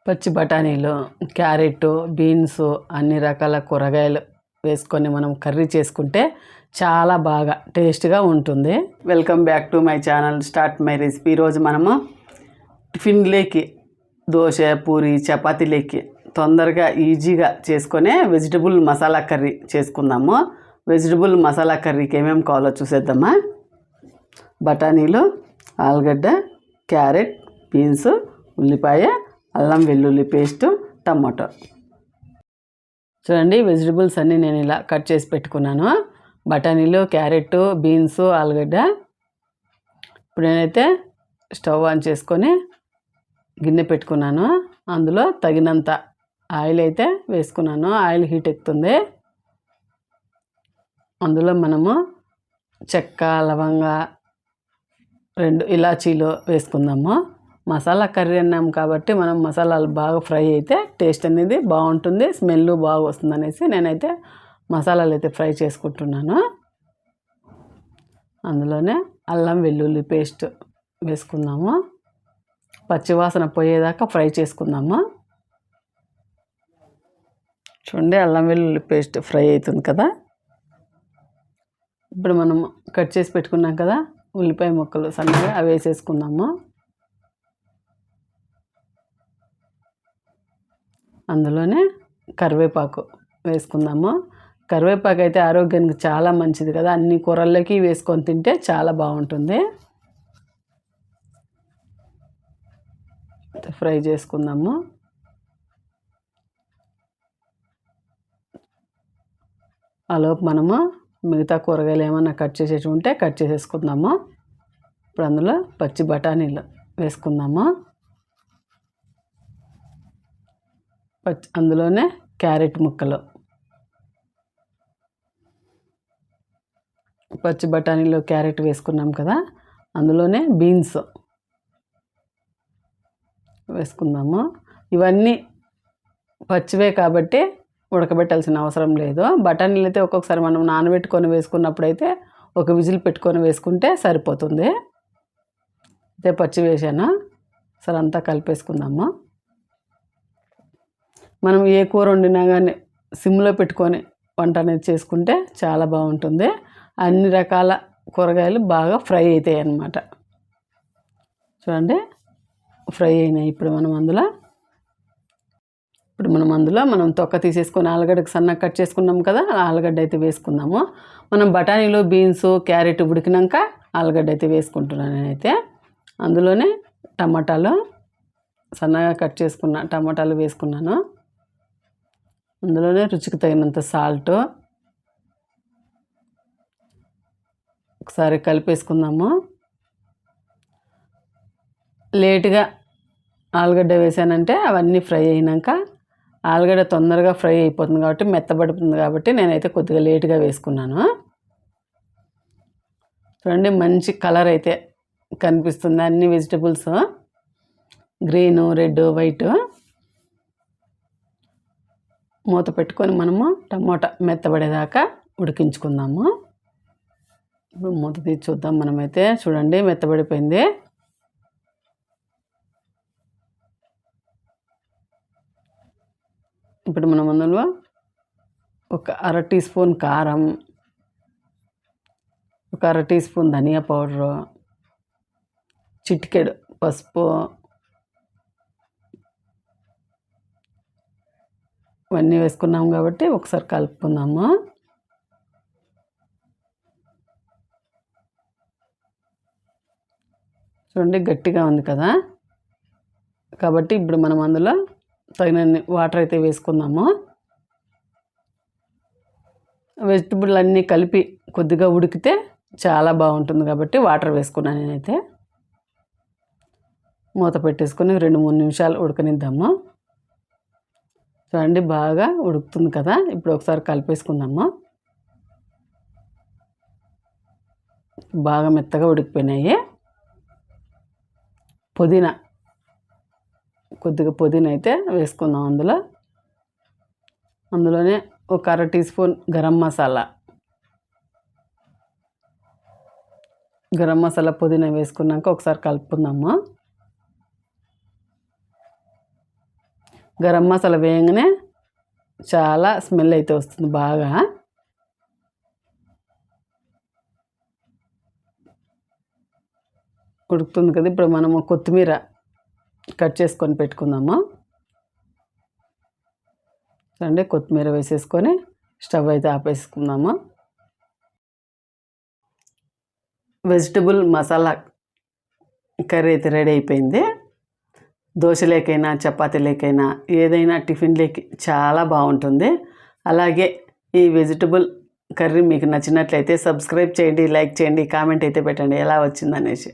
పచ్చి బఠానీలు, carrot, beans అన్ని రకాల కూరగాయలు వేసుకొని మనం కర్రీ చేసుకుంటే చాలా బాగా టేస్ట్గా ఉంటుంది. Welcome back to my channel start my recipe. ఈరోజు మనము టిఫిన్లేకి దోశ, పూరి, చపాతీలేకి తొందరగా ఈజీగా చేసుకునే వెజిటబుల్ మసాలా కర్రీ చేసుకుందాము. వెజిటబుల్ మసాలా కర్రీకి ఏమేమి కావాలో చూసేద్దామా. బఠానీలు, ఆలుగడ్డ, క్యారెట్, బీన్స్, ఉల్లిపాయ, అల్లం వెల్లుల్లి పేస్టు, టమాటో. చూడండి, వెజిటబుల్స్ అన్నీ నేను ఇలా కట్ చేసి పెట్టుకున్నాను. బఠానీలు, క్యారెట్, బీన్స్, ఆలుగడ్డ. ఇప్పుడు నేనైతే స్టవ్ ఆన్ చేసుకొని గిన్నె పెట్టుకున్నాను. అందులో తగినంత ఆయిల్ అయితే వేసుకున్నాను. ఆయిల్ హీట్ ఎక్కుతుంది. అందులో మనము చెక్క, లవంగ, 2 ఇలాచీలు వేసుకుందాము. మసాలా కర్రీ అన్నాం కాబట్టి మనం మసాలాలు బాగా ఫ్రై అయితే టేస్ట్ అనేది బాగుంటుంది, స్మెల్ బాగా వస్తుంది అనేసి నేనైతే మసాలాలు అయితే ఫ్రై చేసుకుంటున్నాను. అందులోనే అల్లం వెల్లుల్లి పేస్ట్ వేసుకుందాము. పచ్చివాసన పోయేదాకా ఫ్రై చేసుకుందాము. చూడండి, అల్లం వెల్లుల్లి పేస్ట్ ఫ్రై అవుతుంది కదా. ఇప్పుడు మనం కట్ చేసి పెట్టుకున్నాం కదా ఉల్లిపాయ ముక్కలు సన్నగా అవి వేసేసుకుందాము. అందులోనే కరివేపాకు వేసుకుందాము. కరివేపాకు అయితే ఆరోగ్యానికి చాలా మంచిది కదా. అన్ని కూరల్లోకి వేసుకొని తింటే చాలా బాగుంటుంది. ఫ్రై చేసుకుందాము. ఆలోపు మనము మిగతా కూరగాయలు ఏమన్నా కట్ చేసేసి ఉంటే కట్ చేసేసుకుందాము. ఇప్పుడు అందులో పచ్చి బఠానీలు వేసుకుందాము. అందులోనే క్యారెట్ ముక్కలు, పచ్చి బఠానీలో క్యారెట్ వేసుకున్నాం కదా. అందులోనే బీన్స్ వేసుకుందాము. ఇవన్నీ పచ్చివే కాబట్టి ఉడకబెట్టాల్సిన అవసరం లేదు. బఠానీలు అయితే ఒక్కొక్కసారి మనం నానబెట్టుకొని వేసుకున్నప్పుడు అయితే ఒక విజిల్ పెట్టుకొని వేసుకుంటే సరిపోతుంది. అయితే పచ్చి వేసాను. సరే, అంతా కలిపేసుకుందాము. మనం ఏ కూర వండినా కానీ సిమ్లో పెట్టుకొని వంట అనేది చేసుకుంటే చాలా బాగుంటుంది. అన్ని రకాల కూరగాయలు బాగా ఫ్రై అవుతాయి అన్నమాట. చూడండి, ఫ్రై అయినాయి. ఇప్పుడు మనం అందులో తొక్క తీసేసుకొని ఆలుగడ్డకు సన్నగా కట్ చేసుకున్నాం కదా, ఆలుగడ్డ అయితే వేసుకుందాము. మనం బఠానీలు, బీన్స్, క్యారెట్ ఉడికినాక ఆలుగడ్డ అయితే వేసుకుంటున్నాను నేనైతే. అందులోనే టమాటాలు సన్నగా కట్ చేసుకున్న టమాటాలు వేసుకున్నాను. అందులోనే రుచికి తగినంత సాల్ట్. ఒకసారి కలిపేసుకుందాము. లేటుగా ఆలుగడ్డ వేసానంటే అవన్నీ ఫ్రై అయినాక ఆలుగడ్డ తొందరగా ఫ్రై అయిపోతుంది కాబట్టి మెత్తబడుతుంది కాబట్టి నేనైతే కొద్దిగా లేటుగా వేసుకున్నాను. చూడండి, మంచి కలర్ అయితే కనిపిస్తుంది. అన్ని వెజిటబుల్స్ గ్రీను, రెడ్, వైట్. మూత పెట్టుకొని మనము టమోటా మెత్తబడేదాకా ఉడికించుకుందాము. ఇప్పుడు మూత తీసి చూద్దాం. మనమైతే చూడండి, మెత్తబడిపోయింది. ఇప్పుడు మనం అందులో ఒక 1/2 టీ స్పూన్ కారం, ఒక 1/2 టీ స్పూన్ ధనియా పౌడరు, చిటికెడు పసుపు, ఇవన్నీ వేసుకున్నాం కాబట్టి ఒకసారి కలుపుకుందాము. చూడండి, గట్టిగా ఉంది కదా. కాబట్టి ఇప్పుడు మనం అందులో తగినన్ని వాటర్ అయితే వేసుకుందాము. వెజిటబుల్ అన్నీ కలిపి కొద్దిగా ఉడికితే చాలా బాగుంటుంది కాబట్టి వాటర్ వేసుకున్నాను నేనైతే. మూత పెట్టేసుకొని 2-3 నిమిషాలు ఉడకనిద్దాము. చూడండి, బాగా ఉడుకుతుంది కదా. ఇప్పుడు ఒకసారి కలిపేసుకుందాము. బాగా మెత్తగా ఉడికిపోయినాయి. కొద్దిగా పుదీనా అయితే వేసుకుందాం. అందులోనే ఒక 1/2 టీ స్పూన్ గరం మసాలా పుదీనా వేసుకున్నాక ఒకసారి కలుపుకుందాము. గరం మసాలా వేయగానే చాలా స్మెల్ అయితే వస్తుంది బాగా. ఉడుకుతుంది కదా, ఇప్పుడు మనము కొత్తిమీర కట్ చేసుకొని పెట్టుకుందాము. చూడండి, కొత్తిమీర వేసేసుకొని స్టవ్ అయితే ఆపేసుకుందాము. వెజిటబుల్ మసాలా కర్రీ అయితే రెడీ అయిపోయింది. దోశలేకైనా చపాతీలేకైనా ఏదైనా టిఫిన్లేకి చాలా బాగుంటుంది. అలాగే ఈ వెజిటబుల్ కర్రీ మీకు నచ్చినట్లయితే సబ్స్క్రైబ్ చేయండి, లైక్ చేయండి, కామెంట్ అయితే పెట్టండి ఎలా వచ్చిందనేసి.